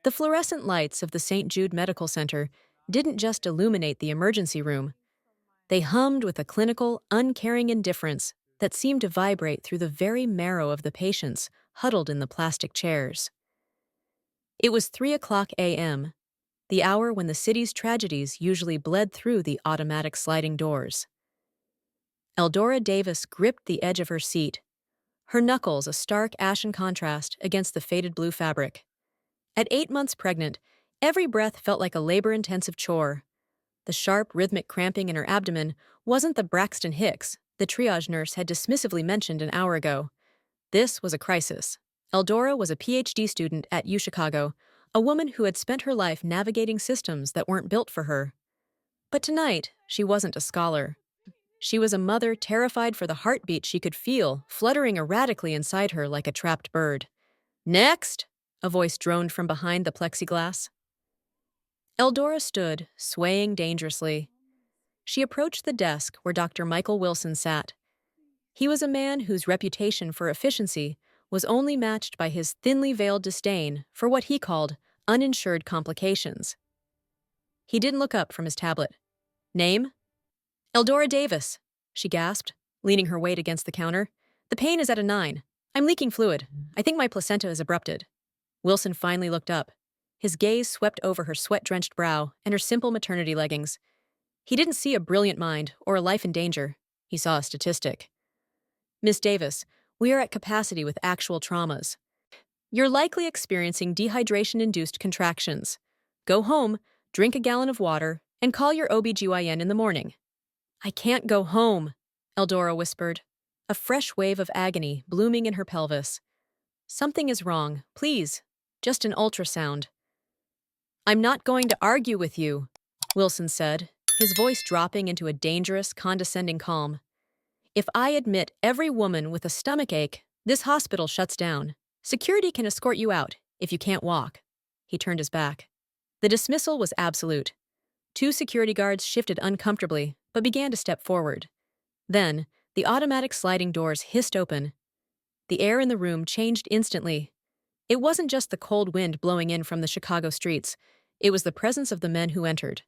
The fluorescent lights of the St. Jude Medical Center didn't just illuminate the emergency room. They hummed with a clinical, uncaring indifference that seemed to vibrate through the very marrow of the patients huddled in the plastic chairs. It was 3 o'clock a.m., the hour when the city's tragedies usually bled through the automatic sliding doors. Eldora Davis gripped the edge of her seat, her knuckles a stark ashen contrast against the faded blue fabric. At 8 months pregnant, every breath felt like a labor-intensive chore. The sharp, rhythmic cramping in her abdomen wasn't the Braxton Hicks the triage nurse had dismissively mentioned an hour ago. This was a crisis. Eldora was a PhD student at UChicago, a woman who had spent her life navigating systems that weren't built for her. But tonight, she wasn't a scholar. She was a mother terrified for the heartbeat she could feel fluttering erratically inside her like a trapped bird. "Next!" a voice droned from behind the plexiglass. Eldora stood, swaying dangerously. She approached the desk where Dr. Michael Wilson sat. He was a man whose reputation for efficiency was only matched by his thinly veiled disdain for what he called uninsured complications. He didn't look up from his tablet. "Name?" "Eldora Davis," she gasped, leaning her weight against the counter. "The pain is at a 9. I'm leaking fluid. I think my placenta is abrupted." Wilson finally looked up. His gaze swept over her sweat-drenched brow and her simple maternity leggings. He didn't see a brilliant mind or a life in danger. He saw a statistic. "Miss Davis, we are at capacity with actual traumas. You're likely experiencing dehydration-induced contractions. Go home, drink a gallon of water, and call your OB/GYN in the morning." "I can't go home," Eldora whispered, a fresh wave of agony blooming in her pelvis. "Something is wrong, please. Just an ultrasound." "I'm not going to argue with you," Wilson said, his voice dropping into a dangerous, condescending calm. "If I admit every woman with a stomachache, this hospital shuts down. Security can escort you out if you can't walk." He turned his back. The dismissal was absolute. 2 security guards shifted uncomfortably, but began to step forward. Then, the automatic sliding doors hissed open. The air in the room changed instantly. It wasn't just the cold wind blowing in from the Chicago streets. It was the presence of the men who entered.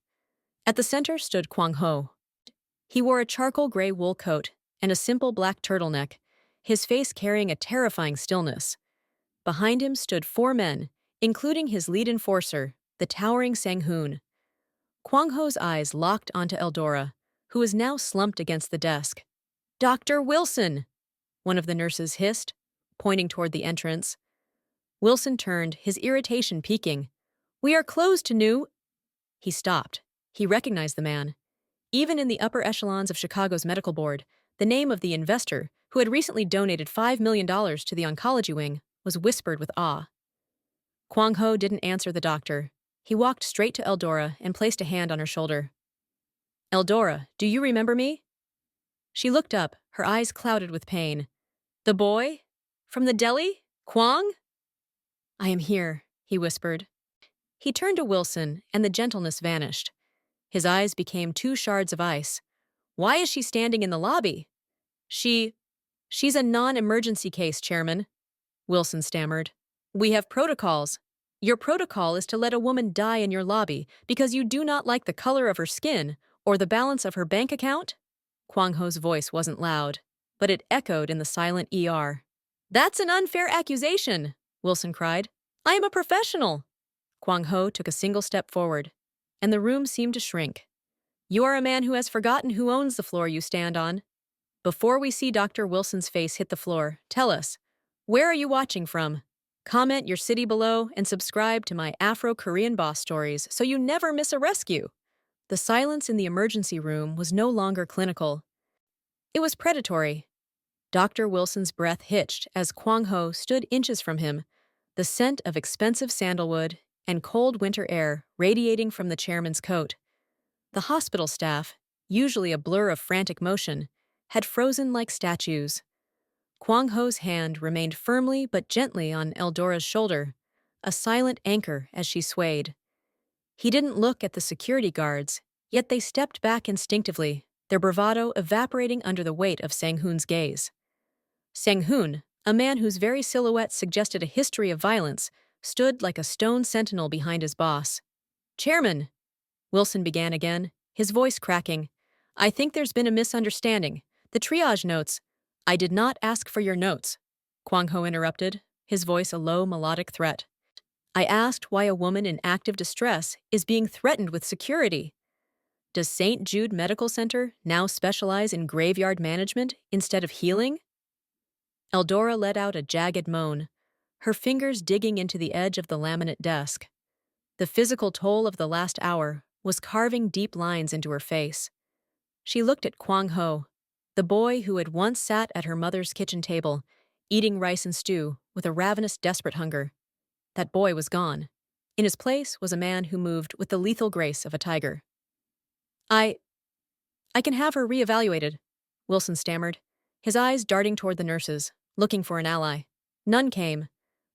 At the center stood Kuang Ho. He wore a charcoal gray wool coat and a simple black turtleneck, his face carrying a terrifying stillness. Behind him stood 4 men, including his lead enforcer, the towering Sang-hoon. Kuang Ho's eyes locked onto Eldora, who was now slumped against the desk. "Dr. Wilson!" one of the nurses hissed, pointing toward the entrance. Wilson turned, his irritation peaking. "We are closed to new—" He stopped. He recognized the man. Even in the upper echelons of Chicago's medical board, the name of the investor, who had recently donated $5 million to the oncology wing, was whispered with awe. Kuang Ho didn't answer the doctor. He walked straight to Eldora and placed a hand on her shoulder. "Eldora, do you remember me?" She looked up, her eyes clouded with pain. "The boy? From the deli? Kuang?" "I am here," he whispered. He turned to Wilson, and the gentleness vanished. His eyes became 2 shards of ice. "Why is she standing in the lobby?" She's a non-emergency case, Chairman," Wilson stammered. "We have protocols. Your protocol is to let a woman die in your lobby because you do not like the color of her skin or the balance of her bank account?" Kuang Ho's voice wasn't loud, but it echoed in the silent ER. "That's an unfair accusation," Wilson cried. "I am a professional." Kuang Ho took a single step forward, and the room seemed to shrink. "You are a man who has forgotten who owns the floor you stand on. Before we see Dr. Wilson's face hit the floor, tell us, where are you watching from? Comment your city below and subscribe to my Afro-Korean boss stories so you never miss a rescue." The silence in the emergency room was no longer clinical. It was predatory. Dr. Wilson's breath hitched as Kuang Ho stood inches from him, the scent of expensive sandalwood and cold winter air radiating from the chairman's coat. The hospital staff, usually a blur of frantic motion, had frozen like statues. Kuang Ho's hand remained firmly but gently on Eldora's shoulder, a silent anchor as she swayed. He didn't look at the security guards, yet they stepped back instinctively, their bravado evaporating under the weight of Sang-hoon's gaze. Sang-hoon, a man whose very silhouette suggested a history of violence, stood like a stone sentinel behind his boss. "Chairman," Wilson began again, his voice cracking. "I think there's been a misunderstanding. The triage notes—" "I did not ask for your notes," Kuang Ho interrupted, his voice a low melodic threat. "I asked why a woman in active distress is being threatened with security. Does St. Jude Medical Center now specialize in graveyard management instead of healing?" Eldora let out a jagged moan, her fingers digging into the edge of the laminate desk. The physical toll of the last hour was carving deep lines into her face. She looked at Kuang Ho, the boy who had once sat at her mother's kitchen table, eating rice and stew with a ravenous, desperate hunger. That boy was gone. In his place was a man who moved with the lethal grace of a tiger. I can have her reevaluated," Wilson stammered, his eyes darting toward the nurses, looking for an ally. None came.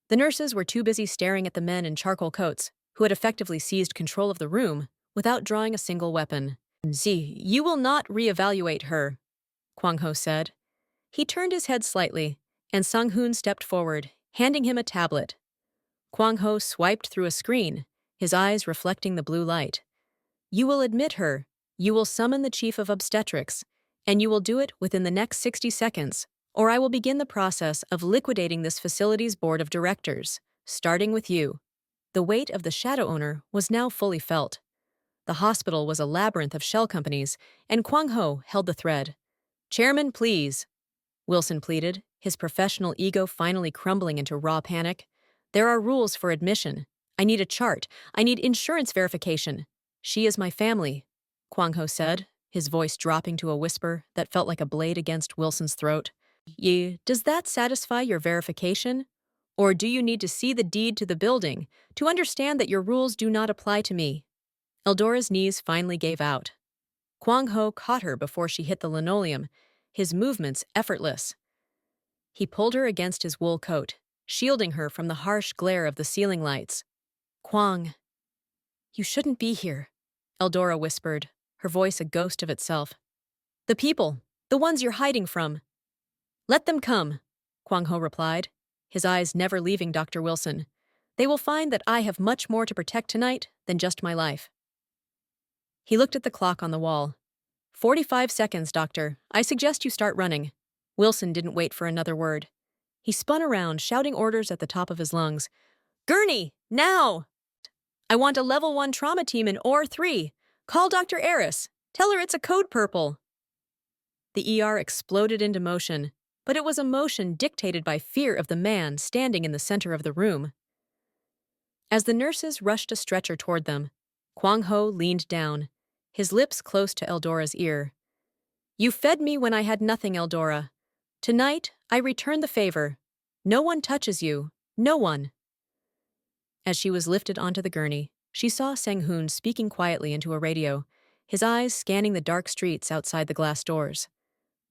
The nurses were too busy staring at the men in charcoal coats, who had effectively seized control of the room without drawing a single weapon. "See, you will not reevaluate her," Kuang Ho said. He turned his head slightly, and Sang-hoon stepped forward, handing him a tablet. Kuang Ho swiped through a screen, his eyes reflecting the blue light. "You will admit her. You will summon the chief of obstetrics, and you will do it within the next 60 seconds, or I will begin the process of liquidating this facility's board of directors, starting with you." The weight of the shadow owner was now fully felt. The hospital was a labyrinth of shell companies, and Kuang Ho held the thread. "Chairman, please," Wilson pleaded, his professional ego finally crumbling into raw panic. "There are rules for admission. I need a chart. I need insurance verification. She is my family," Kuang Ho said, his voice dropping to a whisper that felt like a blade against Wilson's throat. Does that satisfy your verification? Or do you need to see the deed to the building to understand that your rules do not apply to me?" Eldora's knees finally gave out. Kuang Ho caught her before she hit the linoleum, his movements effortless. He pulled her against his wool coat, shielding her from the harsh glare of the ceiling lights. "Kuang, you shouldn't be here," Eldora whispered, her voice a ghost of itself. "The people, the ones you're hiding from." "Let them come," Kuang Ho replied, his eyes never leaving Dr. Wilson. "They will find that I have much more to protect tonight than just my life." He looked at the clock on the wall. 45 seconds, doctor. I suggest you start running." Wilson didn't wait for another word. He spun around, shouting orders at the top of his lungs. "Gurney, now! I want a level 1 trauma team in OR 3. Call Dr. Eris. Tell her it's a code purple." The ER exploded into motion, but it was a motion dictated by fear of the man standing in the center of the room. As the nurses rushed a stretcher toward them, Kuang Ho leaned down, his lips close to Eldora's ear. "You fed me when I had nothing, Eldora. Tonight, I return the favor. No one touches you. No one." As she was lifted onto the gurney, she saw Sang-hoon speaking quietly into a radio, his eyes scanning the dark streets outside the glass doors.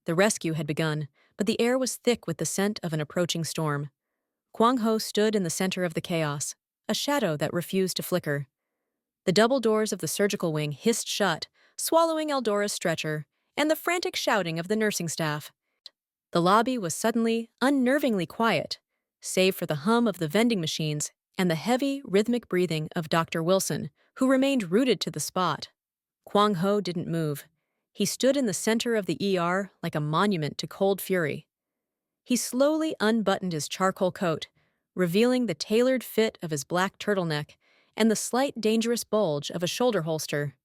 The rescue had begun, but the air was thick with the scent of an approaching storm. Kuang Ho stood in the center of the chaos, a shadow that refused to flicker. The double doors of the surgical wing hissed shut, swallowing Eldora's stretcher, and the frantic shouting of the nursing staff. The lobby was suddenly, unnervingly quiet, save for the hum of the vending machines and the heavy, rhythmic breathing of Dr. Wilson, who remained rooted to the spot. Kuang Ho didn't move. He stood in the center of the ER like a monument to cold fury. He slowly unbuttoned his charcoal coat, revealing the tailored fit of his black turtleneck and the slight dangerous bulge of a shoulder holster.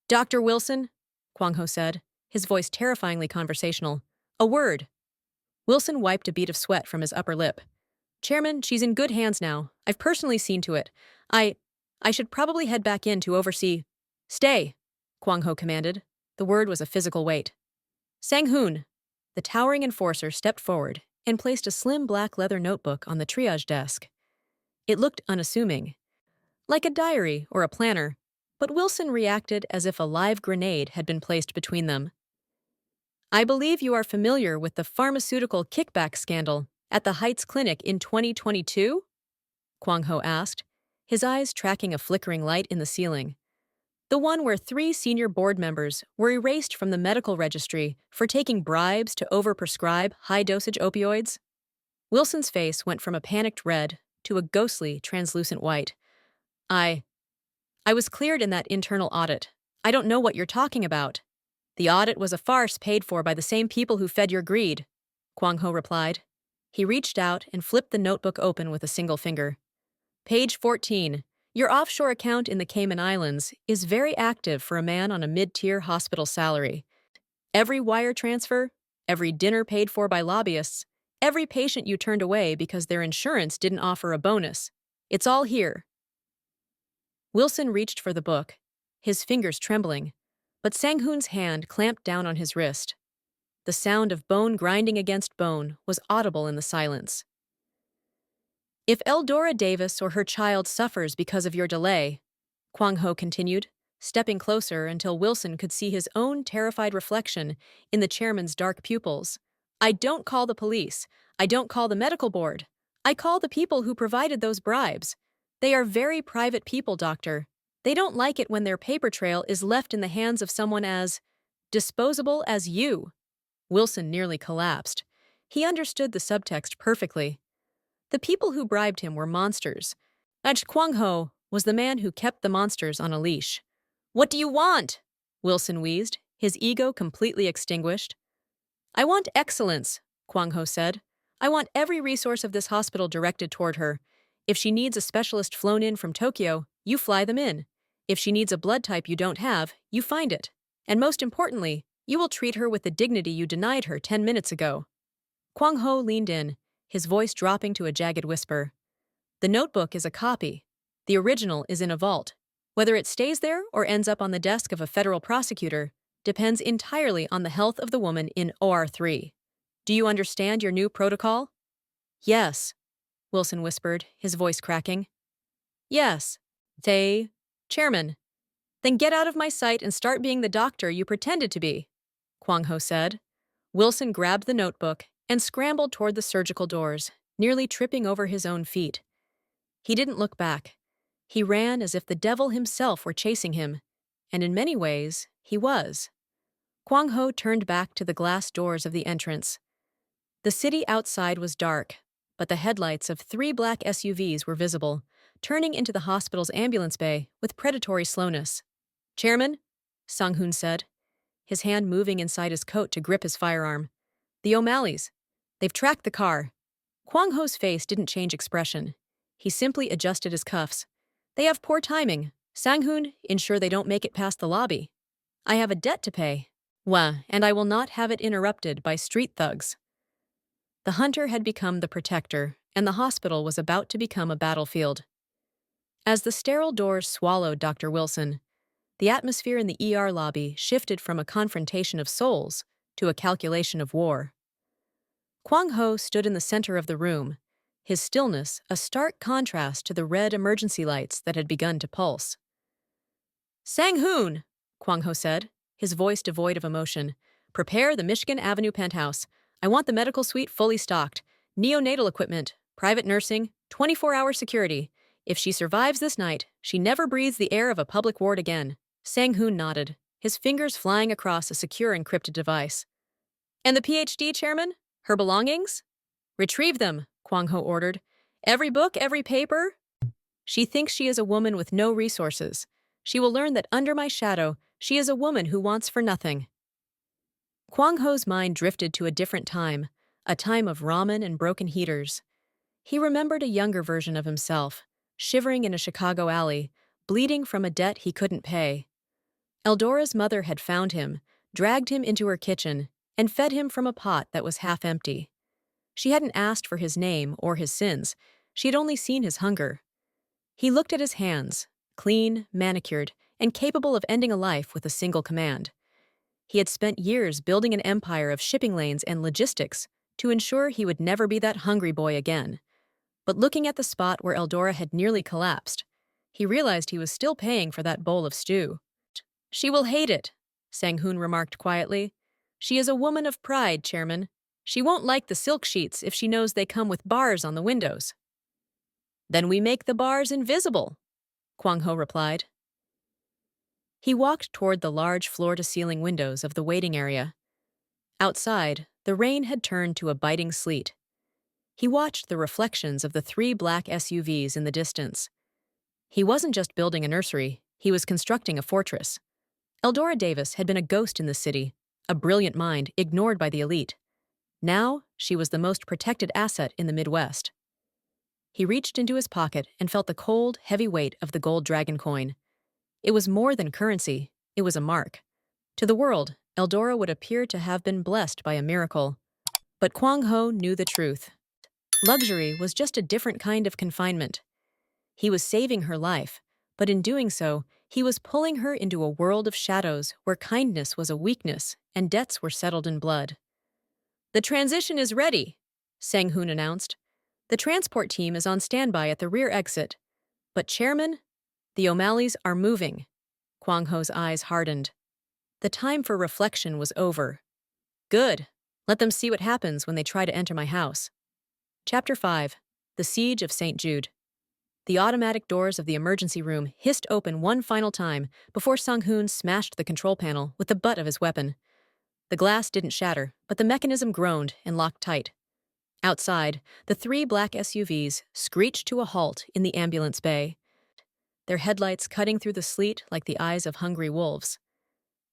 "Dr. Wilson," Kuang Ho said, his voice terrifyingly conversational. "A word." Wilson wiped a bead of sweat from his upper lip. "Chairman, she's in good hands now. I've personally seen to it. I should probably head back in to oversee—" "Stay," Kuang Ho commanded. The word was a physical weight. Sang-hoon, the towering enforcer, stepped forward and placed a slim black leather notebook on the triage desk. It looked unassuming, like a diary or a planner, but Wilson reacted as if a live grenade had been placed between them. "I believe you are familiar with the pharmaceutical kickback scandal at the Heights Clinic in 2022? Kuang Ho asked, his eyes tracking a flickering light in the ceiling. "The one where 3 senior board members were erased from the medical registry for taking bribes to overprescribe high-dosage opioids?" Wilson's face went from a panicked red to a ghostly, translucent white. I I was cleared in that internal audit. I don't know what you're talking about. The audit was a farce paid for by the same people who fed your greed, Kuang Ho replied. He reached out and flipped the notebook open with a single finger. Page 14. Your offshore account in the Cayman Islands is very active for a man on a mid-tier hospital salary. Every wire transfer, every dinner paid for by lobbyists, every patient you turned away because their insurance didn't offer a bonus. It's all here. Wilson reached for the book, his fingers trembling, but Sang-hoon's hand clamped down on his wrist. The sound of bone grinding against bone was audible in the silence. If Eldora Davis or her child suffers because of your delay, Kuang Ho continued, stepping closer until Wilson could see his own terrified reflection in the chairman's dark pupils, I don't call the police. I don't call the medical board. I call the people who provided those bribes. They are very private people, doctor. They don't like it when their paper trail is left in the hands of someone as disposable as you. Wilson nearly collapsed. He understood the subtext perfectly. The people who bribed him were monsters. And Kuang Ho was the man who kept the monsters on a leash. What do you want? Wilson wheezed, his ego completely extinguished. I want excellence, Kuang Ho said. I want every resource of this hospital directed toward her. If she needs a specialist flown in from Tokyo, you fly them in. If she needs a blood type you don't have, you find it. And most importantly, you will treat her with the dignity you denied her 10 minutes ago. Kuang Ho leaned in, his voice dropping to a jagged whisper. The notebook is a copy. The original is in a vault. Whether it stays there or ends up on the desk of a federal prosecutor depends entirely on the health of the woman in OR3. Do you understand your new protocol? Yes, Wilson whispered, his voice cracking. Yes. Say, Chairman. Then get out of my sight and start being the doctor you pretended to be, Kuang Ho said. Wilson grabbed the notebook and scrambled toward the surgical doors, nearly tripping over his own feet. He didn't look back. He ran as if the devil himself were chasing him, and in many ways, he was. Kuang Ho turned back to the glass doors of the entrance. The city outside was dark, but the headlights of 3 black SUVs were visible, turning into the hospital's ambulance bay with predatory slowness. Chairman, Sang-hoon said, his hand moving inside his coat to grip his firearm. The O'Malleys. They've tracked the car. Kuang Ho's face didn't change expression. He simply adjusted his cuffs. They have poor timing. Sang-hoon, ensure they don't make it past the lobby. I have a debt to pay. And I will not have it interrupted by street thugs. The hunter had become the protector, and the hospital was about to become a battlefield. As the sterile doors swallowed Dr. Wilson, the atmosphere in the ER lobby shifted from a confrontation of souls to a calculation of war. Kuang Ho stood in the center of the room, his stillness a stark contrast to the red emergency lights that had begun to pulse. Sang-hoon, Kuang Ho said, his voice devoid of emotion. Prepare the Michigan Avenue penthouse. I want the medical suite fully stocked. Neonatal equipment, private nursing, 24-hour security. If she survives this night, she never breathes the air of a public ward again. Sang-hoon nodded, his fingers flying across a secure encrypted device. And the PhD, Chairman? Her belongings? Retrieve them, Kuang Ho ordered. Every book, every paper? She thinks she is a woman with no resources. She will learn that under my shadow, she is a woman who wants for nothing. Kuang Ho's mind drifted to a different time, a time of ramen and broken heaters. He remembered a younger version of himself, shivering in a Chicago alley, bleeding from a debt he couldn't pay. Eldora's mother had found him, dragged him into her kitchen, and fed him from a pot that was half empty. She hadn't asked for his name or his sins. She had only seen his hunger. He looked at his hands, clean, manicured, and capable of ending a life with a single command. He had spent years building an empire of shipping lanes and logistics to ensure he would never be that hungry boy again. But looking at the spot where Eldora had nearly collapsed, he realized he was still paying for that bowl of stew. She will hate it, Sang-hoon remarked quietly. She is a woman of pride, Chairman. She won't like the silk sheets if she knows they come with bars on the windows. Then we make the bars invisible, Kuang Ho replied. He walked toward the large floor-to-ceiling windows of the waiting area. Outside, the rain had turned to a biting sleet. He watched the reflections of the three black SUVs in the distance. He wasn't just building a nursery, he was constructing a fortress. Eldora Davis had been a ghost in the city, a brilliant mind ignored by the elite. Now, she was the most protected asset in the Midwest. He reached into his pocket and felt the cold, heavy weight of the gold dragon coin. It was more than currency, it was a mark. To the world, Eldora would appear to have been blessed by a miracle. But Kuang Ho knew the truth. Luxury was just a different kind of confinement. He was saving her life, but in doing so, he was pulling her into a world of shadows where kindness was a weakness and debts were settled in blood. "The transition is ready," Sang-hoon announced. "The transport team is on standby at the rear exit. But Chairman, the O'Malleys are moving." Kuang Ho's eyes hardened. The time for reflection was over. "Good. Let them see what happens when they try to enter my house." Chapter 5. The Siege of St. Jude. The automatic doors of the emergency room hissed open one final time before Sang-hoon smashed the control panel with the butt of his weapon. The glass didn't shatter, but the mechanism groaned and locked tight. Outside, the three black SUVs screeched to a halt in the ambulance bay, their headlights cutting through the sleet like the eyes of hungry wolves.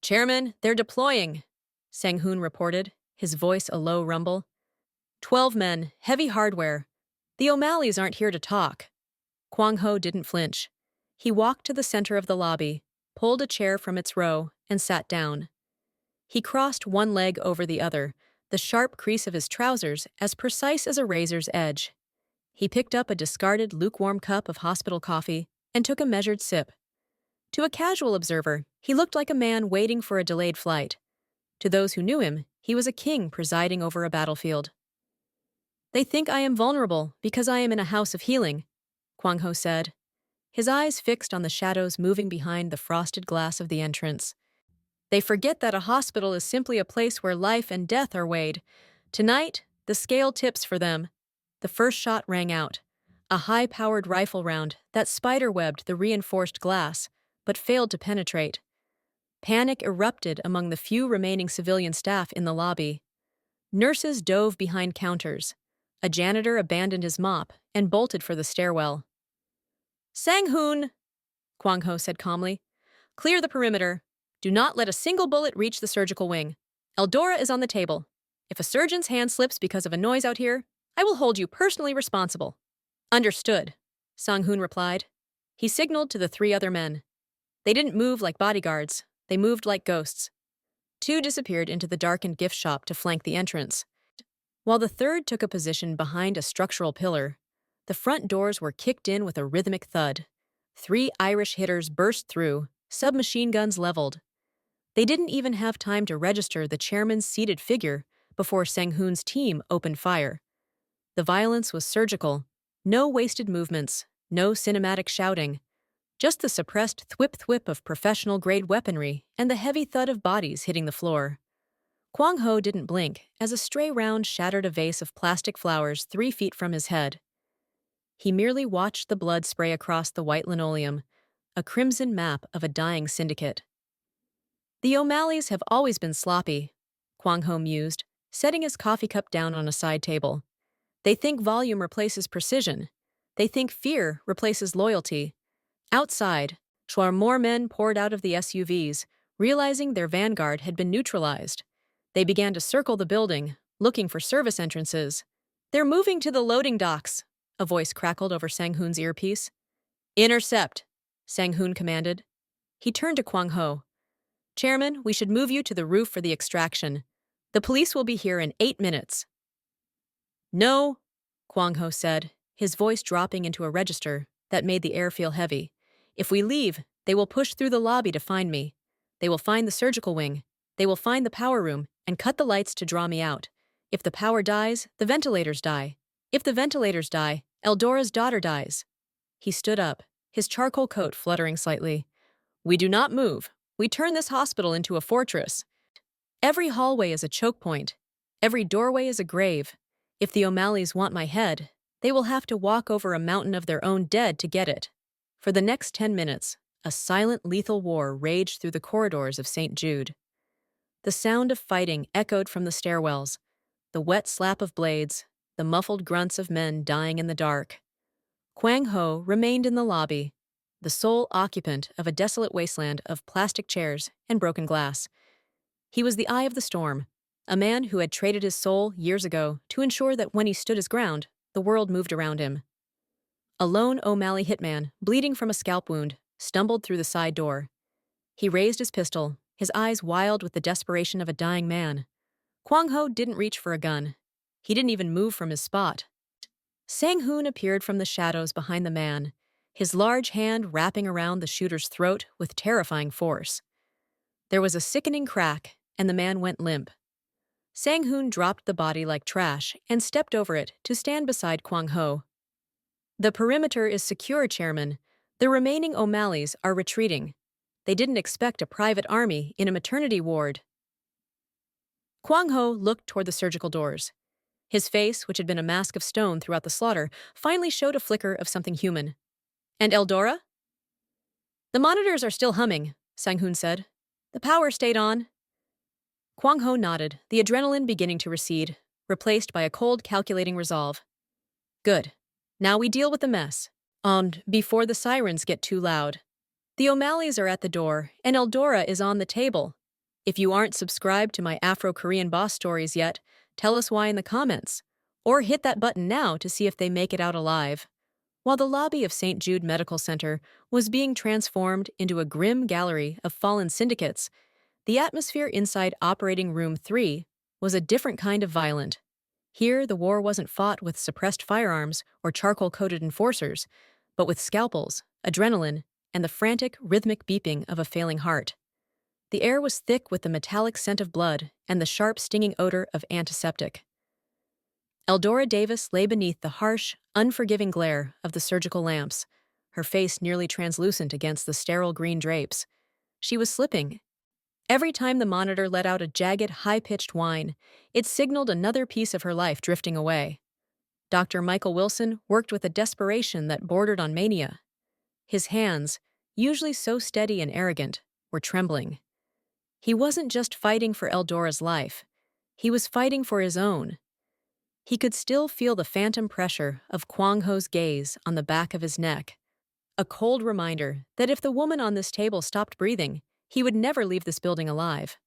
"Chairman, they're deploying," Sang-hoon reported, his voice a low rumble. 12 men, heavy hardware. The O'Malleys aren't here to talk." Kuang Ho didn't flinch. He walked to the center of the lobby, pulled a chair from its row, and sat down. He crossed one leg over the other, the sharp crease of his trousers as precise as a razor's edge. He picked up a discarded lukewarm cup of hospital coffee and took a measured sip. To a casual observer, he looked like a man waiting for a delayed flight. To those who knew him, he was a king presiding over a battlefield. "They think I am vulnerable because I am in a house of healing," Kuang Ho said, his eyes fixed on the shadows moving behind the frosted glass of the entrance. "They forget that a hospital is simply a place where life and death are weighed. Tonight, the scale tips for them." The first shot rang out, a high-powered rifle round that spiderwebbed the reinforced glass, but failed to penetrate. Panic erupted among the few remaining civilian staff in the lobby. Nurses dove behind counters. A janitor abandoned his mop and bolted for the stairwell. "Sang-hoon," Kuang Ho said calmly, "clear the perimeter. Do not let a single bullet reach the surgical wing. Eldora is on the table. If a surgeon's hand slips because of a noise out here, I will hold you personally responsible." "Understood," Sang-hoon replied. He signaled to the three other men. They didn't move like bodyguards. They moved like ghosts. Two disappeared into the darkened gift shop to flank the entrance, while the third took a position behind a structural pillar. The front doors were kicked in with a rhythmic thud. 3 Irish hitters burst through, submachine guns leveled. They didn't even have time to register the chairman's seated figure before Sang-hoon's team opened fire. The violence was surgical. No wasted movements, no cinematic shouting. Just the suppressed thwip-thwip of professional-grade weaponry and the heavy thud of bodies hitting the floor. Kuang Ho didn't blink as a stray round shattered a vase of plastic flowers 3 feet from his head. He merely watched the blood spray across the white linoleum, a crimson map of a dying syndicate. "The O'Malleys have always been sloppy," Kuang Ho mused, setting his coffee cup down on a side table. "They think volume replaces precision. They think fear replaces loyalty." Outside, more men poured out of the SUVs, realizing their vanguard had been neutralized. They began to circle the building, looking for service entrances. "They're moving to the loading docks," a voice crackled over Sang-hoon's earpiece. "Intercept," Sang-hoon commanded. He turned to Kuang Ho. "Chairman, we should move you to the roof for the extraction. The police will be here in 8 minutes." "No," Kuang Ho said, his voice dropping into a register that made the air feel heavy. "If we leave, they will push through the lobby to find me. They will find the surgical wing. They will find the power room and cut the lights to draw me out. If the power dies, the ventilators die. If the ventilators die, Eldora's daughter dies." He stood up, his charcoal coat fluttering slightly. "We do not move. We turn this hospital into a fortress. Every hallway is a choke point. Every doorway is a grave. If the O'Malleys want my head, they will have to walk over a mountain of their own dead to get it." For the next 10 minutes, a silent, lethal war raged through the corridors of St. Jude. The sound of fighting echoed from the stairwells, the wet slap of blades, the muffled grunts of men dying in the dark. Kuang Ho remained in the lobby, the sole occupant of a desolate wasteland of plastic chairs and broken glass. He was the eye of the storm, a man who had traded his soul years ago to ensure that when he stood his ground, the world moved around him. A lone O'Malley hitman, bleeding from a scalp wound, stumbled through the side door. He raised his pistol, his eyes wild with the desperation of a dying man. Kuang Ho didn't reach for a gun. He didn't even move from his spot. Sang-hoon appeared from the shadows behind the man, his large hand wrapping around the shooter's throat with terrifying force. There was a sickening crack, and the man went limp. Sang-hoon dropped the body like trash and stepped over it to stand beside Kuang Ho. "The perimeter is secure, Chairman. The remaining O'Malleys are retreating. They didn't expect a private army in a maternity ward." Kuang Ho looked toward the surgical doors. His face, which had been a mask of stone throughout the slaughter, finally showed a flicker of something human. "And Eldora?" "The monitors are still humming," Sang-hoon said. "The power stayed on." Kuang Ho nodded, the adrenaline beginning to recede, replaced by a cold, calculating resolve. "Good. Now we deal with the mess. And before the sirens get too loud. The O'Malleys are at the door, and Eldora is on the table. If you aren't subscribed to my Afro-Korean boss stories yet, tell us why in the comments. Or hit that button now to see if they make it out alive." While the lobby of St. Jude Medical Center was being transformed into a grim gallery of fallen syndicates, the atmosphere inside Operating Room 3 was a different kind of violent. Here, the war wasn't fought with suppressed firearms or charcoal-coated enforcers, but with scalpels, adrenaline, and the frantic, rhythmic beeping of a failing heart. The air was thick with the metallic scent of blood and the sharp, stinging odor of antiseptic. Eldora Davis lay beneath the harsh, unforgiving glare of the surgical lamps, her face nearly translucent against the sterile green drapes. She was slipping. Every time the monitor let out a jagged, high-pitched whine, it signaled another piece of her life drifting away. Dr. Michael Wilson worked with a desperation that bordered on mania. His hands, usually so steady and arrogant, were trembling. He wasn't just fighting for Eldora's life. He was fighting for his own. He could still feel the phantom pressure of Kuang Ho's gaze on the back of his neck, a cold reminder that if the woman on this table stopped breathing, he would never leave this building alive.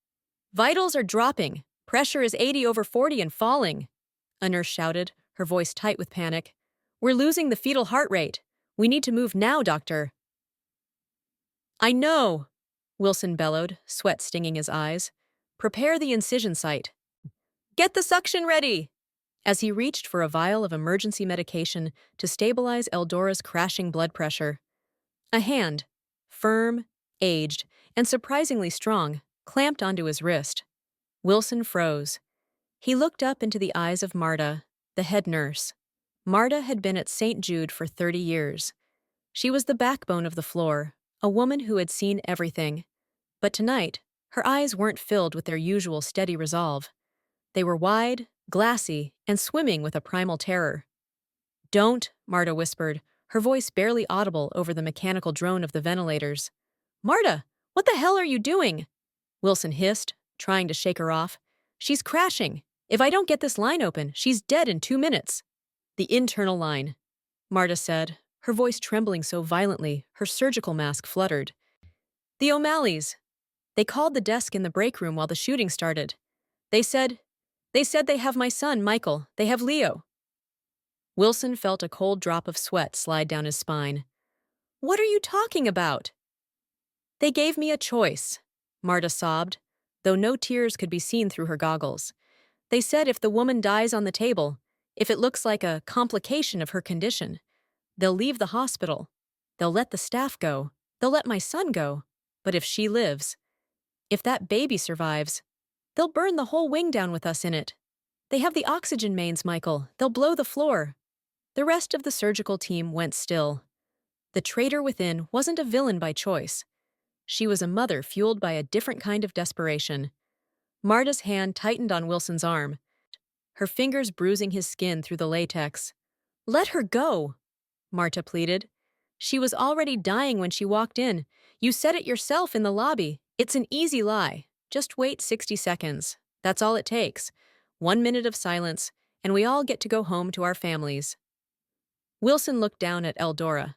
"Vitals are dropping. Pressure is 80/40 and falling," a nurse shouted, her voice tight with panic. "We're losing the fetal heart rate. We need to move now, doctor." "I know," Wilson bellowed, sweat stinging his eyes. "Prepare the incision site. Get the suction ready!" As he reached for a vial of emergency medication to stabilize Eldora's crashing blood pressure, a hand, firm, aged, and surprisingly strong, clamped onto his wrist. Wilson froze. He looked up into the eyes of Marta, the head nurse. Marta had been at St. Jude for 30 years. She was the backbone of the floor, a woman who had seen everything. But tonight, her eyes weren't filled with their usual steady resolve. They were wide, glassy, and swimming with a primal terror. "Don't," Marta whispered, her voice barely audible over the mechanical drone of the ventilators. "Marta, what the hell are you doing?" Wilson hissed, trying to shake her off. "She's crashing. If I don't get this line open, she's dead in 2 minutes." "The internal line," Marta said, her voice trembling so violently her surgical mask fluttered. "The O'Malleys. They called the desk in the break room while the shooting started. They said they have my son, Michael. They have Leo." Wilson felt a cold drop of sweat slide down his spine. "What are you talking about?" "They gave me a choice," Marta sobbed, though no tears could be seen through her goggles. "They said if the woman dies on the table, if it looks like a complication of her condition, they'll leave the hospital. They'll let the staff go. They'll let my son go. But if she lives, if that baby survives, they'll burn the whole wing down with us in it. They have the oxygen mains, Michael. They'll blow the floor." The rest of the surgical team went still. The traitor within wasn't a villain by choice. She was a mother fueled by a different kind of desperation. Marta's hand tightened on Wilson's arm, her fingers bruising his skin through the latex. "Let her go," Marta pleaded. "She was already dying when she walked in. You said it yourself in the lobby. It's an easy lie. Just wait 60 seconds. That's all it takes. 1 minute of silence, and we all get to go home to our families. Wilson looked down at Eldora.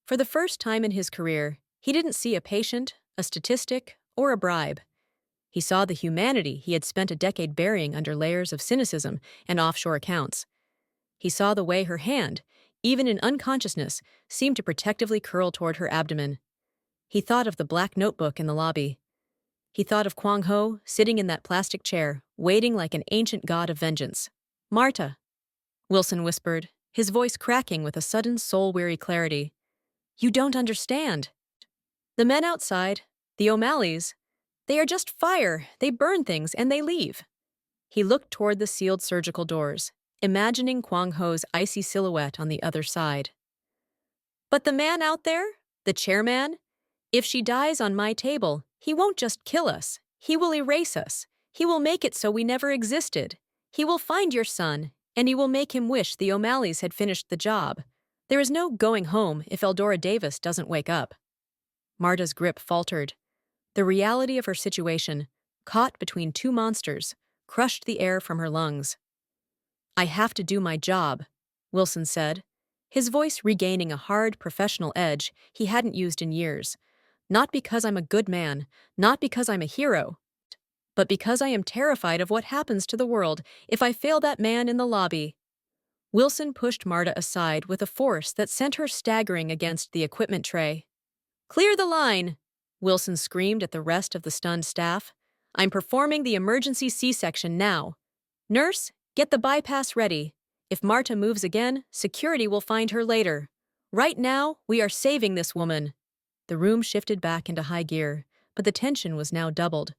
For the first time in his career, he didn't see a patient, a statistic, or a bribe. He saw the humanity he had spent a decade burying under layers of cynicism and offshore accounts. He saw the way her hand, even in unconsciousness, seemed to protectively curl toward her abdomen. He thought of the black notebook in the lobby. He thought of Kuang Ho sitting in that plastic chair, waiting like an ancient god of vengeance. "Marta," Wilson whispered, his voice cracking with a sudden soul-weary clarity. "You don't understand. The men outside, the O'Malleys, they are just fire. They burn things and they leave." He looked toward the sealed surgical doors, imagining Kuang Ho's icy silhouette on the other side. "But the man out there, the chairman, if she dies on my table, he won't just kill us. He will erase us. He will make it so we never existed. He will find your son, and he will make him wish the O'Malleys had finished the job. There is no going home if Eldora Davis doesn't wake up." Marta's grip faltered. The reality of her situation, caught between two monsters, crushed the air from her lungs. "I have to do my job," Wilson said, his voice regaining a hard professional edge he hadn't used in years. "Not because I'm a good man, not because I'm a hero, but because I am terrified of what happens to the world if I fail that man in the lobby." Wilson pushed Marta aside with a force that sent her staggering against the equipment tray. "Clear the line!" Wilson screamed at the rest of the stunned staff. "I'm performing the emergency C-section now. Nurse, get the bypass ready. If Marta moves again, security will find her later. Right now, we are saving this woman." The room shifted back into high gear, but the tension was now doubled.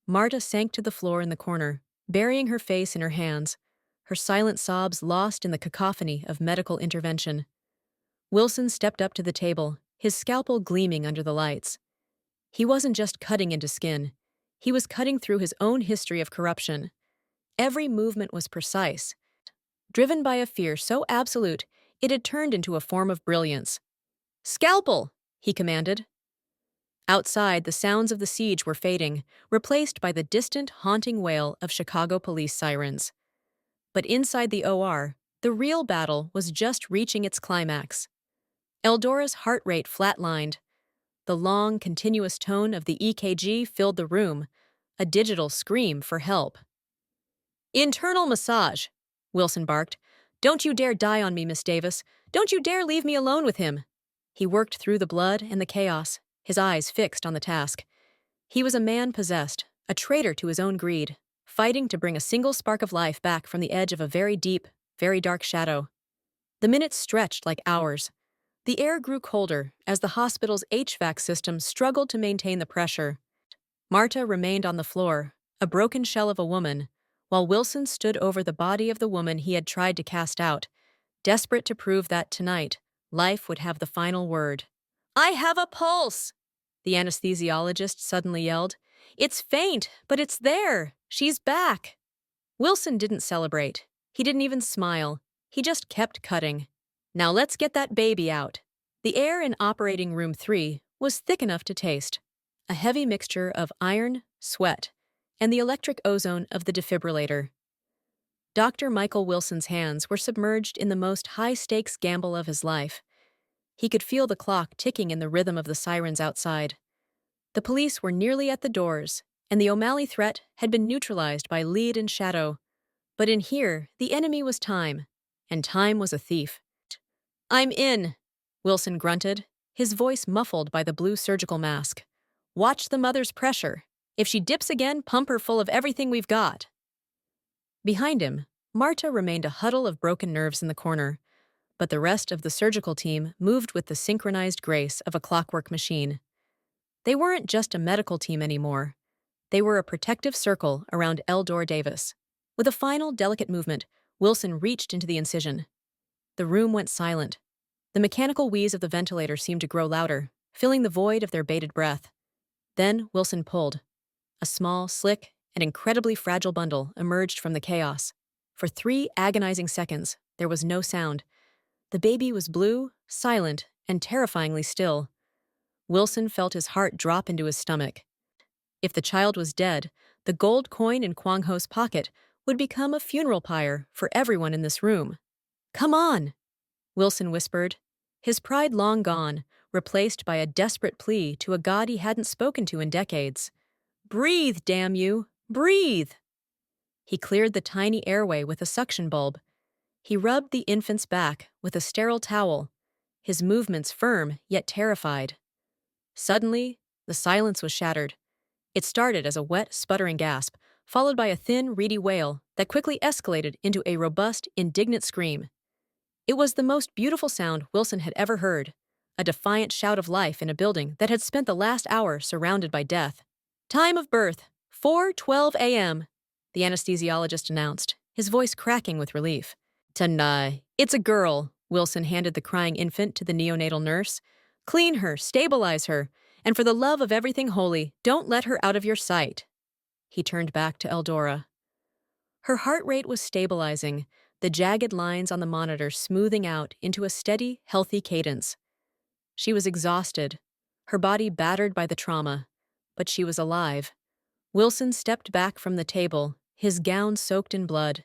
Marta sank to the floor in the corner, burying her face in her hands, her silent sobs lost in the cacophony of medical intervention. Wilson stepped up to the table, his scalpel gleaming under the lights. He wasn't just cutting into skin. He was cutting through his own history of corruption. Every movement was precise, driven by a fear so absolute it had turned into a form of brilliance. "Scalpel!" he commanded. Outside, the sounds of the siege were fading, replaced by the distant, haunting wail of Chicago police sirens. But inside the OR, the real battle was just reaching its climax. Eldora's heart rate flatlined. The long, continuous tone of the EKG filled the room, a digital scream for help. "Internal massage," Wilson barked. "Don't you dare die on me, Miss Davis. Don't you dare leave me alone with him." He worked through the blood and the chaos, his eyes fixed on the task. He was a man possessed, a traitor to his own greed, fighting to bring a single spark of life back from the edge of a very deep, very dark shadow. The minutes stretched like hours. The air grew colder as the hospital's HVAC system struggled to maintain the pressure. Marta remained on the floor, a broken shell of a woman, while Wilson stood over the body of the woman he had tried to cast out, desperate to prove that tonight, life would have the final word. "I have a pulse!" the anesthesiologist suddenly yelled. "It's faint, but it's there. She's back." Wilson didn't celebrate. He didn't even smile. He just kept cutting. "Now let's get that baby out." The air in operating room 3 was thick enough to taste, a heavy mixture of iron, sweat, and the electric ozone of the defibrillator. Dr. Michael Wilson's hands were submerged in the most high-stakes gamble of his life. He could feel the clock ticking in the rhythm of the sirens outside. The police were nearly at the doors, and the O'Malley threat had been neutralized by lead and shadow. But in here, the enemy was time, and time was a thief. "I'm in," Wilson grunted, his voice muffled by the blue surgical mask. "Watch the mother's pressure. If she dips again, pump her full of everything we've got." Behind him, Marta remained a huddle of broken nerves in the corner, but the rest of the surgical team moved with the synchronized grace of a clockwork machine. They weren't just a medical team anymore. They were a protective circle around Eldora Davis. With a final delicate movement, Wilson reached into the incision. The room went silent. The mechanical wheeze of the ventilator seemed to grow louder, filling the void of their bated breath. Then Wilson pulled. A small, slick, and incredibly fragile bundle emerged from the chaos. For 3 agonizing seconds, there was no sound. The baby was blue, silent, and terrifyingly still. Wilson felt his heart drop into his stomach. If the child was dead, the gold coin in Kuang Ho's pocket would become a funeral pyre for everyone in this room. Come on, Wilson whispered, his pride long gone, replaced by a desperate plea to a god he hadn't spoken to in decades. Breathe, damn you! Breathe! He cleared the tiny airway with a suction bulb. He rubbed the infant's back with a sterile towel, his movements firm yet terrified. Suddenly, the silence was shattered. It started as a wet, sputtering gasp, followed by a thin, reedy wail that quickly escalated into a robust, indignant scream. It was the most beautiful sound Wilson had ever heard, a defiant shout of life in a building that had spent the last hour surrounded by death. Time of birth, 4:12 a.m., the anesthesiologist announced, his voice cracking with relief. Tonight, it's a girl, Wilson handed the crying infant to the neonatal nurse. Clean her, stabilize her, and for the love of everything holy, don't let her out of your sight. He turned back to Eldora. Her heart rate was stabilizing, the jagged lines on the monitor smoothing out into a steady, healthy cadence. She was exhausted, her body battered by the trauma, but she was alive. Wilson stepped back from the table, his gown soaked in blood.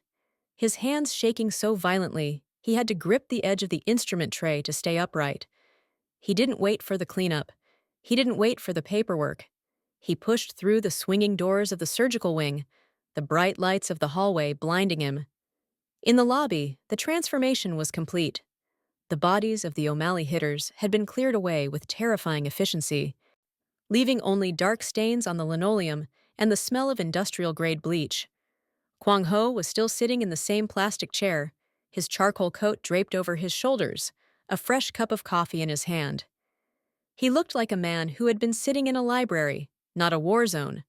His hands shaking so violently, he had to grip the edge of the instrument tray to stay upright. He didn't wait for the cleanup. He didn't wait for the paperwork. He pushed through the swinging doors of the surgical wing, the bright lights of the hallway blinding him. In the lobby, the transformation was complete. The bodies of the O'Malley hitters had been cleared away with terrifying efficiency, leaving only dark stains on the linoleum and the smell of industrial-grade bleach. Kuang Ho was still sitting in the same plastic chair, his charcoal coat draped over his shoulders, a fresh cup of coffee in his hand. He looked like a man who had been sitting in a library, not a war zone.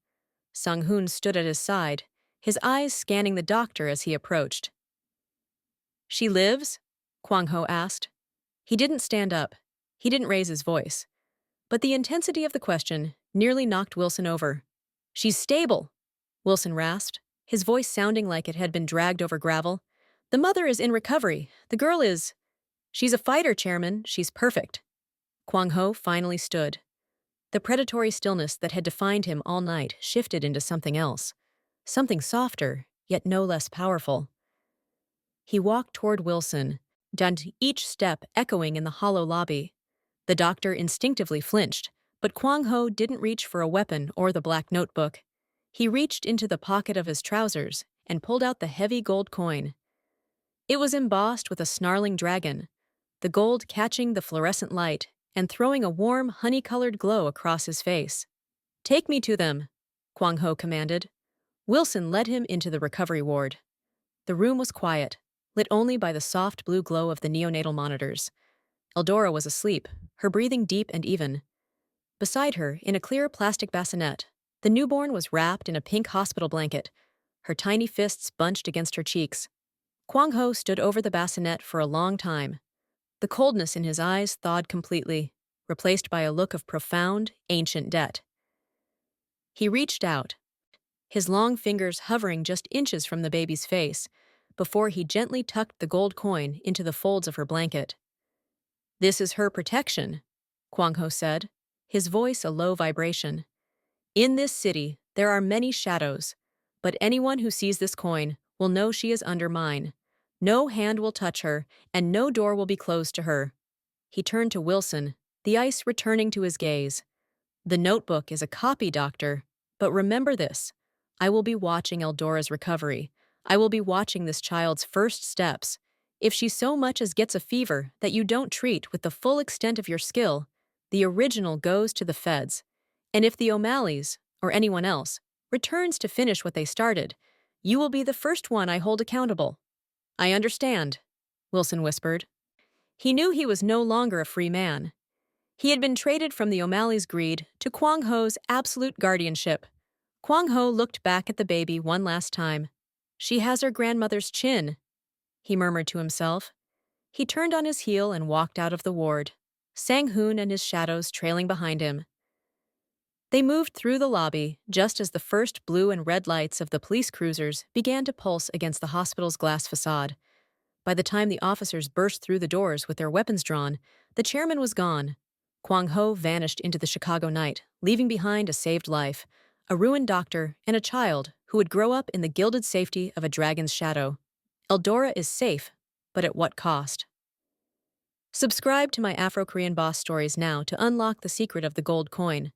Sung-hoon stood at his side, his eyes scanning the doctor as he approached. She lives? Kuang Ho asked. He didn't stand up. He didn't raise his voice. But the intensity of the question nearly knocked Wilson over. She's stable, Wilson rasped, his voice sounding like it had been dragged over gravel. The mother is in recovery. The girl is... She's a fighter, Chairman. She's perfect. Kuang Ho finally stood. The predatory stillness that had defined him all night shifted into something else. Something softer, yet no less powerful. He walked toward Wilson, each step echoing in the hollow lobby. The doctor instinctively flinched, but Kuang Ho didn't reach for a weapon or the black notebook. He reached into the pocket of his trousers and pulled out the heavy gold coin. It was embossed with a snarling dragon, the gold catching the fluorescent light and throwing a warm, honey-colored glow across his face. Take me to them, Kuang Ho commanded. Wilson led him into the recovery ward. The room was quiet, lit only by the soft blue glow of the neonatal monitors. Eldora was asleep, her breathing deep and even. Beside her, in a clear plastic bassinet, the newborn was wrapped in a pink hospital blanket, her tiny fists bunched against her cheeks. Kuang Ho stood over the bassinet for a long time. The coldness in his eyes thawed completely, replaced by a look of profound, ancient debt. He reached out, his long fingers hovering just inches from the baby's face, before he gently tucked the gold coin into the folds of her blanket. This is her protection, Kuang Ho said, his voice a low vibration. In this city, there are many shadows, but anyone who sees this coin will know she is under mine. No hand will touch her, and no door will be closed to her. He turned to Wilson, the ice returning to his gaze. The notebook is a copy, Doctor, but remember this. I will be watching Eldora's recovery. I will be watching this child's first steps. If she so much as gets a fever that you don't treat with the full extent of your skill, the original goes to the feds. And if the O'Malleys, or anyone else, returns to finish what they started, you will be the first one I hold accountable. I understand, Wilson whispered. He knew he was no longer a free man. He had been traded from the O'Malley's greed to Kuang Ho's absolute guardianship. Kuang Ho looked back at the baby one last time. She has her grandmother's chin, he murmured to himself. He turned on his heel and walked out of the ward, Sang-hoon and his shadows trailing behind him. They moved through the lobby just as the first blue and red lights of the police cruisers began to pulse against the hospital's glass facade. By the time the officers burst through the doors with their weapons drawn, the chairman was gone. Kuang Ho vanished into the Chicago night, leaving behind a saved life, a ruined doctor, and a child who would grow up in the gilded safety of a dragon's shadow. Eldora is safe, but at what cost? Subscribe to my Afro-Korean boss stories now to unlock the secret of the gold coin.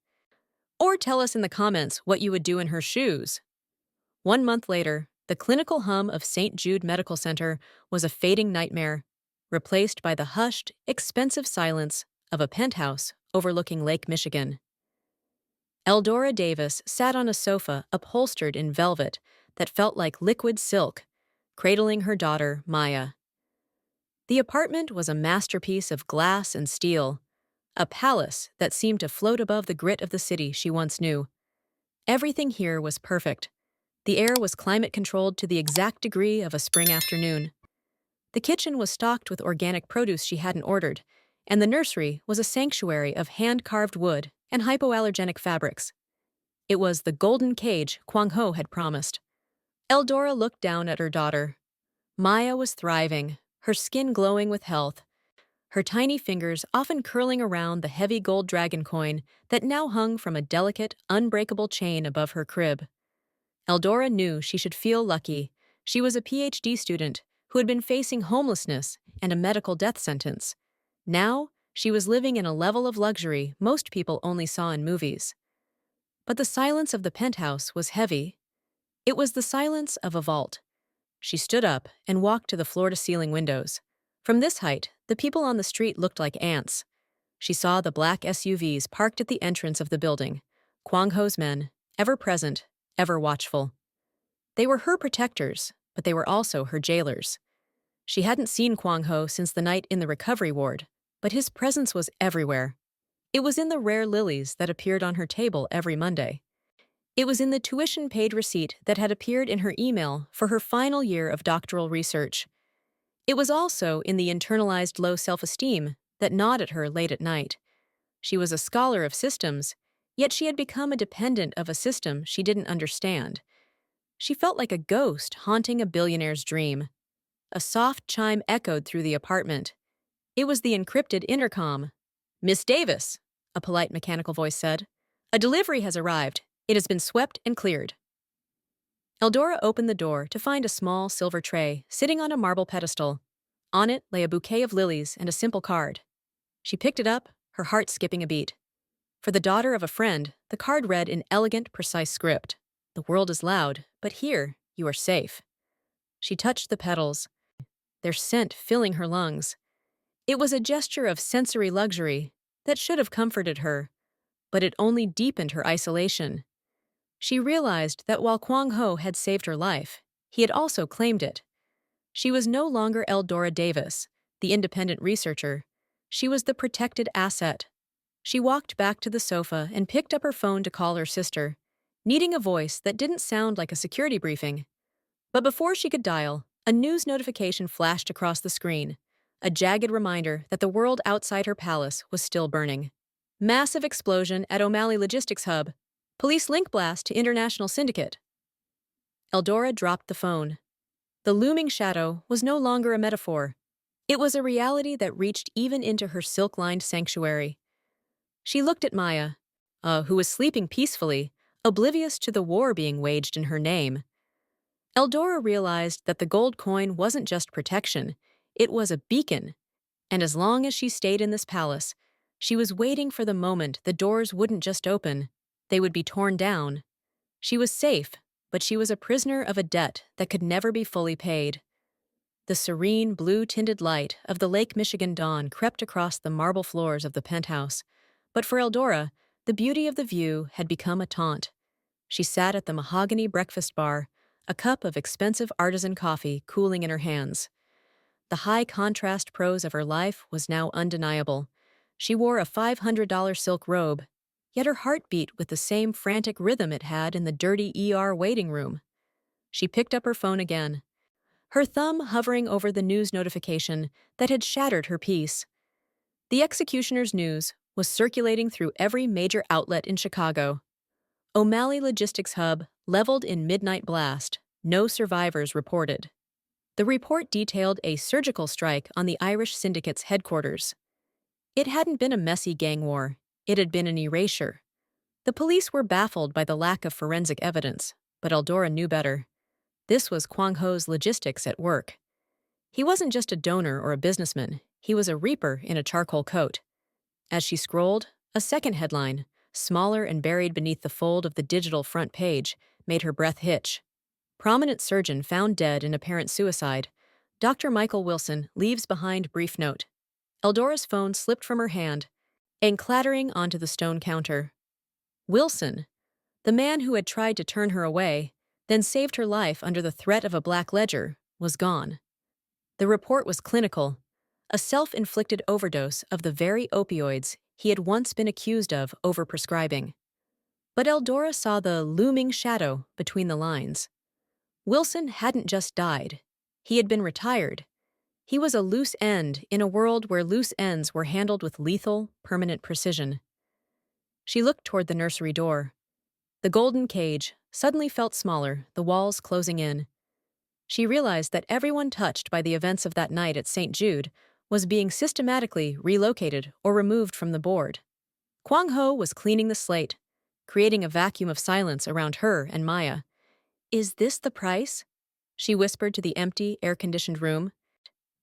Or tell us in the comments what you would do in her shoes. 1 month later, the clinical hum of St. Jude Medical Center was a fading nightmare, replaced by the hushed, expensive silence of a penthouse overlooking Lake Michigan. Eldora Davis sat on a sofa upholstered in velvet that felt like liquid silk, cradling her daughter, Maya. The apartment was a masterpiece of glass and steel, a palace that seemed to float above the grit of the city she once knew. Everything here was perfect. The air was climate-controlled to the exact degree of a spring afternoon. The kitchen was stocked with organic produce she hadn't ordered, and the nursery was a sanctuary of hand-carved wood and hypoallergenic fabrics. It was the golden cage Kuang Ho had promised. Eldora looked down at her daughter. Maya was thriving, her skin glowing with health, her tiny fingers often curling around the heavy gold dragon coin that now hung from a delicate, unbreakable chain above her crib. Eldora knew she should feel lucky. She was a PhD student who had been facing homelessness and a medical death sentence. Now, she was living in a level of luxury most people only saw in movies. But the silence of the penthouse was heavy. It was the silence of a vault. She stood up and walked to the floor-to-ceiling windows. From this height, the people on the street looked like ants. She saw the black SUVs parked at the entrance of the building, Kuang Ho's men, ever present, ever watchful. They were her protectors, but they were also her jailers. She hadn't seen Kuang Ho since the night in the recovery ward, but his presence was everywhere. It was in the rare lilies that appeared on her table every Monday. It was in the tuition-paid receipt that had appeared in her email for her final year of doctoral research. It was also in the internalized low self-esteem that gnawed at her late at night. She was a scholar of systems, yet she had become a dependent of a system she didn't understand. She felt like a ghost haunting a billionaire's dream. A soft chime echoed through the apartment. It was the encrypted intercom. "Miss Davis," a polite mechanical voice said. "A delivery has arrived. It has been swept and cleared." Eldora opened the door to find a small silver tray sitting on a marble pedestal. On it lay a bouquet of lilies and a simple card. She picked it up, her heart skipping a beat. For the daughter of a friend, the card read in elegant, precise script. "The world is loud, but here you are safe." She touched the petals, their scent filling her lungs. It was a gesture of sensory luxury that should have comforted her, but it only deepened her isolation. She realized that while Kuang Ho had saved her life, he had also claimed it. She was no longer Eldora Davis, the independent researcher. She was the protected asset. She walked back to the sofa and picked up her phone to call her sister, needing a voice that didn't sound like a security briefing. But before she could dial, a news notification flashed across the screen, a jagged reminder that the world outside her palace was still burning. Massive explosion at O'Malley Logistics Hub. Police link blast to international syndicate. Eldora dropped the phone. The looming shadow was no longer a metaphor. It was a reality that reached even into her silk-lined sanctuary. She looked at Maya, who was sleeping peacefully, oblivious to the war being waged in her name. Eldora realized that the gold coin wasn't just protection, it was a beacon. And as long as she stayed in this palace, she was waiting for the moment the doors wouldn't just open, they would be torn down. She was safe, but she was a prisoner of a debt that could never be fully paid. The serene, blue-tinted light of the Lake Michigan dawn crept across the marble floors of the penthouse, but for Eldora, the beauty of the view had become a taunt. She sat at the mahogany breakfast bar, a cup of expensive artisan coffee cooling in her hands. The high-contrast prose of her life was now undeniable. She wore a $500 silk robe, yet her heart beat with the same frantic rhythm it had in the dirty ER waiting room. She picked up her phone again, her thumb hovering over the news notification that had shattered her peace. The executioner's news was circulating through every major outlet in Chicago. O'Malley Logistics Hub leveled in midnight blast, no survivors reported. The report detailed a surgical strike on the Irish syndicate's headquarters. It hadn't been a messy gang war. It had been an erasure. The police were baffled by the lack of forensic evidence, but Eldora knew better. This was Kuang Ho's logistics at work. He wasn't just a donor or a businessman, he was a reaper in a charcoal coat. As she scrolled, a second headline, smaller and buried beneath the fold of the digital front page, made her breath hitch. Prominent surgeon found dead in apparent suicide. Dr. Michael Wilson leaves behind brief note. Eldora's phone slipped from her hand and clattering onto the stone counter. Wilson, the man who had tried to turn her away, then saved her life under the threat of a black ledger, was gone. The report was clinical, a self-inflicted overdose of the very opioids he had once been accused of overprescribing. But Eldora saw the looming shadow between the lines. Wilson hadn't just died. He had been retired. He was a loose end in a world where loose ends were handled with lethal, permanent precision. She looked toward the nursery door. The golden cage suddenly felt smaller, the walls closing in. She realized that everyone touched by the events of that night at St. Jude was being systematically relocated or removed from the board. Kuang Ho was cleaning the slate, creating a vacuum of silence around her and Maya. "Is this the price?" she whispered to the empty, air-conditioned room.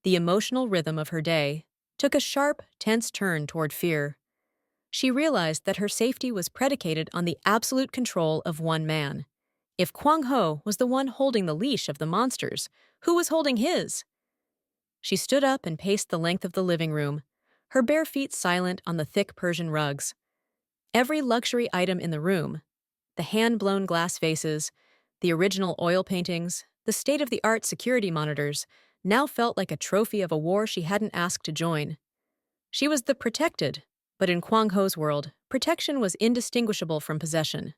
The emotional rhythm of her day took a sharp, tense turn toward fear. She realized that her safety was predicated on the absolute control of one man. If Kuang Ho was the one holding the leash of the monsters, who was holding his? She stood up and paced the length of the living room, her bare feet silent on the thick Persian rugs. Every luxury item in the room, the hand-blown glass vases, the original oil paintings, the state-of-the-art security monitors, now felt like a trophy of a war she hadn't asked to join. She was the protected, but in Kuang Ho's world, protection was indistinguishable from possession.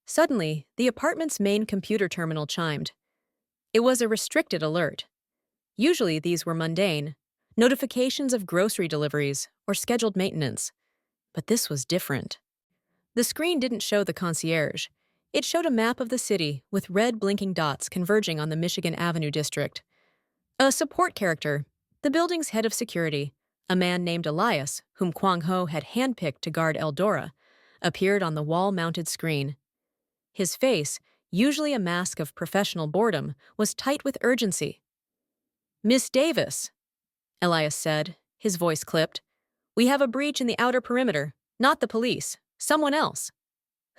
Suddenly, the apartment's main computer terminal chimed. It was a restricted alert. Usually these were mundane, notifications of grocery deliveries or scheduled maintenance. But this was different. The screen didn't show the concierge. It showed a map of the city with red blinking dots converging on the Michigan Avenue district. A support character, the building's head of security, a man named Elias, whom Kuang Ho had handpicked to guard Eldora, appeared on the wall-mounted screen. His face, usually a mask of professional boredom, was tight with urgency. "Miss Davis," Elias said, his voice clipped. "We have a breach in the outer perimeter. Not the police. Someone else."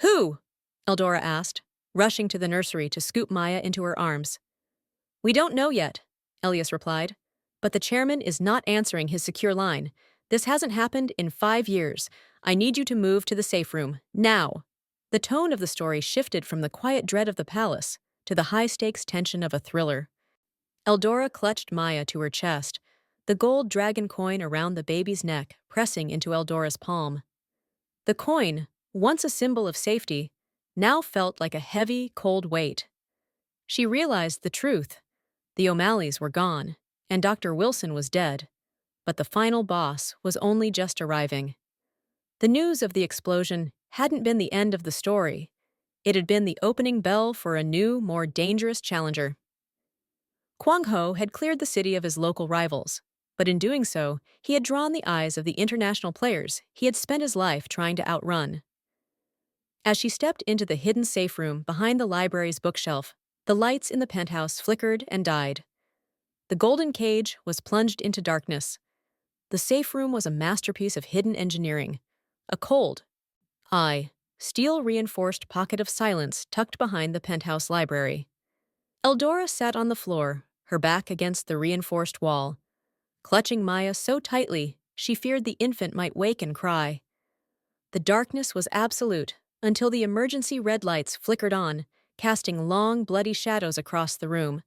"Who?" Eldora asked, rushing to the nursery to scoop Maya into her arms. "We don't know yet," Elias replied. "But the chairman is not answering his secure line. This hasn't happened in 5 years. I need you to move to the safe room, now." The tone of the story shifted from the quiet dread of the palace to the high-stakes tension of a thriller. Eldora clutched Maya to her chest, the gold dragon coin around the baby's neck pressing into Eldora's palm. The coin, once a symbol of safety, now felt like a heavy, cold weight. She realized the truth. The O'Malleys were gone, and Dr. Wilson was dead. But the final boss was only just arriving. The news of the explosion hadn't been the end of the story. It had been the opening bell for a new, more dangerous challenger. Kuang Ho had cleared the city of his local rivals, but in doing so, he had drawn the eyes of the international players he had spent his life trying to outrun. As she stepped into the hidden safe room behind the library's bookshelf, the lights in the penthouse flickered and died. The golden cage was plunged into darkness. The safe room was a masterpiece of hidden engineering, a cold, steel-reinforced pocket of silence tucked behind the penthouse library. Eldora sat on the floor, her back against the reinforced wall, clutching Maya so tightly she feared the infant might wake and cry. The darkness was absolute until the emergency red lights flickered on, casting long, bloody shadows across the room.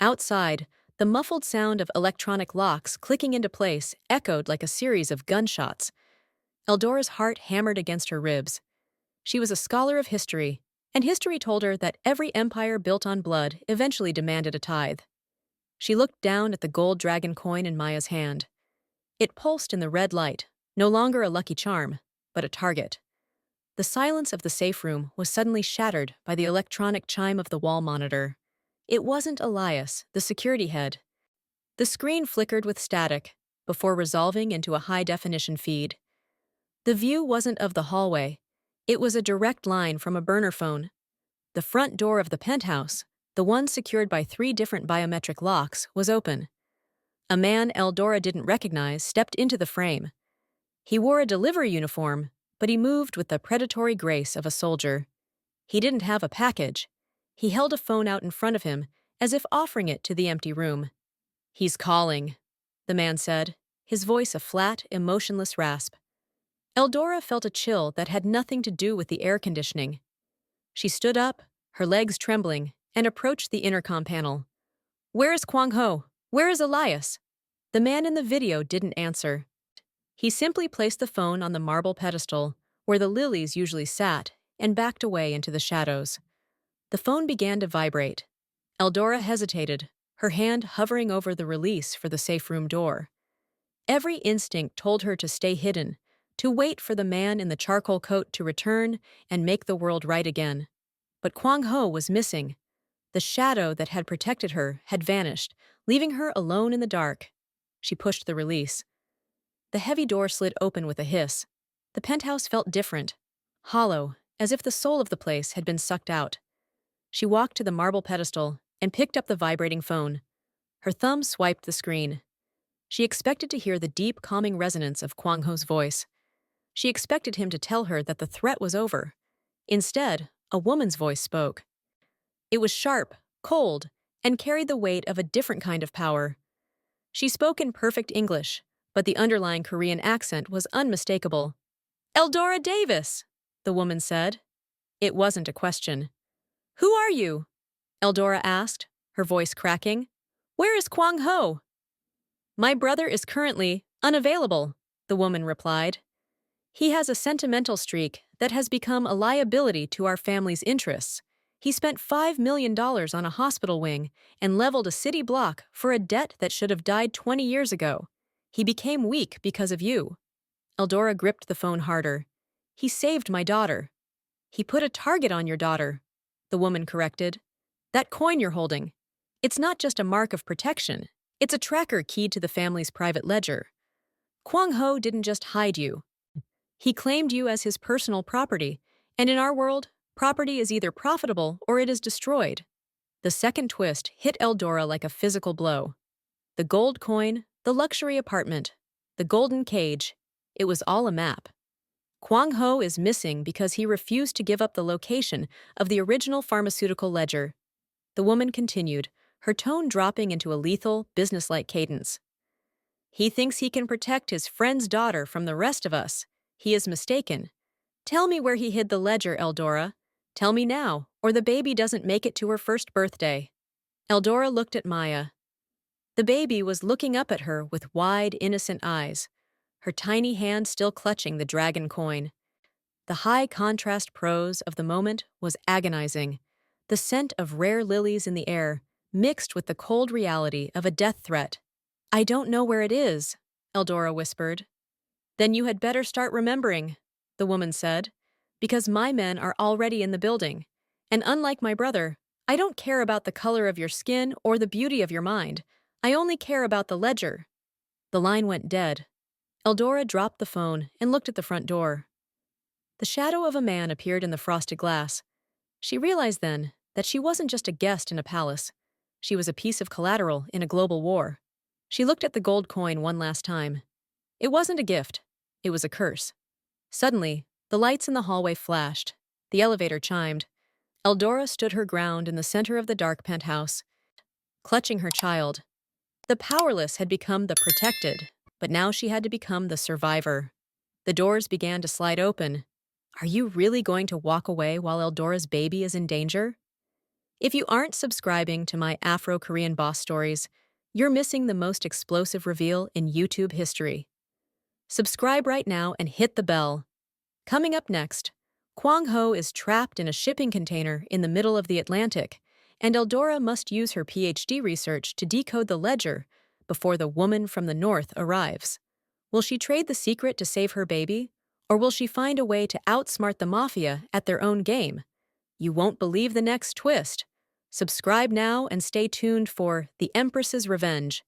Outside, the muffled sound of electronic locks clicking into place echoed like a series of gunshots. Eldora's heart hammered against her ribs. She was a scholar of history, and history told her that every empire built on blood eventually demanded a tithe. She looked down at the gold dragon coin in Maya's hand. It pulsed in the red light, no longer a lucky charm, but a target. The silence of the safe room was suddenly shattered by the electronic chime of the wall monitor. It wasn't Elias, the security head. The screen flickered with static before resolving into a high-definition feed. The view wasn't of the hallway. It was a direct line from a burner phone. The front door of the penthouse, the one secured by 3 different biometric locks, was open. A man Eldora didn't recognize stepped into the frame. He wore a delivery uniform, but he moved with the predatory grace of a soldier. He didn't have a package. He held a phone out in front of him, as if offering it to the empty room. "He's calling," the man said, his voice a flat, emotionless rasp. Eldora felt a chill that had nothing to do with the air conditioning. She stood up, her legs trembling, and approached the intercom panel. "Where is Kuang Ho? Where is Elias?" The man in the video didn't answer. He simply placed the phone on the marble pedestal, where the lilies usually sat, and backed away into the shadows. The phone began to vibrate. Eldora hesitated, her hand hovering over the release for the safe room door. Every instinct told her to stay hidden, to wait for the man in the charcoal coat to return and make the world right again. But Kuang Ho was missing. The shadow that had protected her had vanished, leaving her alone in the dark. She pushed the release. The heavy door slid open with a hiss. The penthouse felt different, hollow, as if the soul of the place had been sucked out. She walked to the marble pedestal and picked up the vibrating phone. Her thumb swiped the screen. She expected to hear the deep, calming resonance of Kuang Ho's voice. She expected him to tell her that the threat was over. Instead, a woman's voice spoke. It was sharp, cold, and carried the weight of a different kind of power. She spoke in perfect English, but the underlying Korean accent was unmistakable. "Eldora Davis," the woman said. It wasn't a question. "Who are you?" Eldora asked, her voice cracking. "Where is Kuang Ho?" "My brother is currently unavailable," the woman replied. "He has a sentimental streak that has become a liability to our family's interests. He spent $5 million on a hospital wing and leveled a city block for a debt that should have died 20 years ago. He became weak because of you." Eldora gripped the phone harder. "He saved my daughter." "He put a target on your daughter," the woman corrected. "That coin you're holding. It's not just a mark of protection. It's a tracker keyed to the family's private ledger. Kuang Ho didn't just hide you. He claimed you as his personal property, and in our world, property is either profitable or it is destroyed." The second twist hit Eldora like a physical blow. The gold coin, the luxury apartment, the golden cage, it was all a map. Kuang Ho is missing because he refused to give up the location of the original pharmaceutical ledger. The woman continued, her tone dropping into a lethal, businesslike cadence. "He thinks he can protect his friend's daughter from the rest of us. He is mistaken. Tell me where he hid the ledger, Eldora. Tell me now, or the baby doesn't make it to her first birthday." Eldora looked at Maya. The baby was looking up at her with wide, innocent eyes, her tiny hand still clutching the dragon coin. The high-contrast prose of the moment was agonizing, the scent of rare lilies in the air, mixed with the cold reality of a death threat. "I don't know where it is," Eldora whispered. "Then you had better start remembering," the woman said, "because my men are already in the building. And unlike my brother, I don't care about the color of your skin or the beauty of your mind. I only care about the ledger." The line went dead. Eldora dropped the phone and looked at the front door. The shadow of a man appeared in the frosted glass. She realized then that she wasn't just a guest in a palace. She was a piece of collateral in a global war. She looked at the gold coin one last time. It wasn't a gift. It was a curse. Suddenly, the lights in the hallway flashed. The elevator chimed. Eldora stood her ground in the center of the dark penthouse, clutching her child. The powerless had become the protected, but now she had to become the survivor. The doors began to slide open. Are you really going to walk away while Eldora's baby is in danger? If you aren't subscribing to my Afro-Korean boss stories, you're missing the most explosive reveal in YouTube history. Subscribe right now and hit the bell. Coming up next, Kuang Ho is trapped in a shipping container in the middle of the Atlantic, and Eldora must use her PhD research to decode the ledger before the woman from the north arrives. Will she trade the secret to save her baby, or will she find a way to outsmart the Mafia at their own game? You won't believe the next twist. Subscribe now and stay tuned for The Empress's Revenge,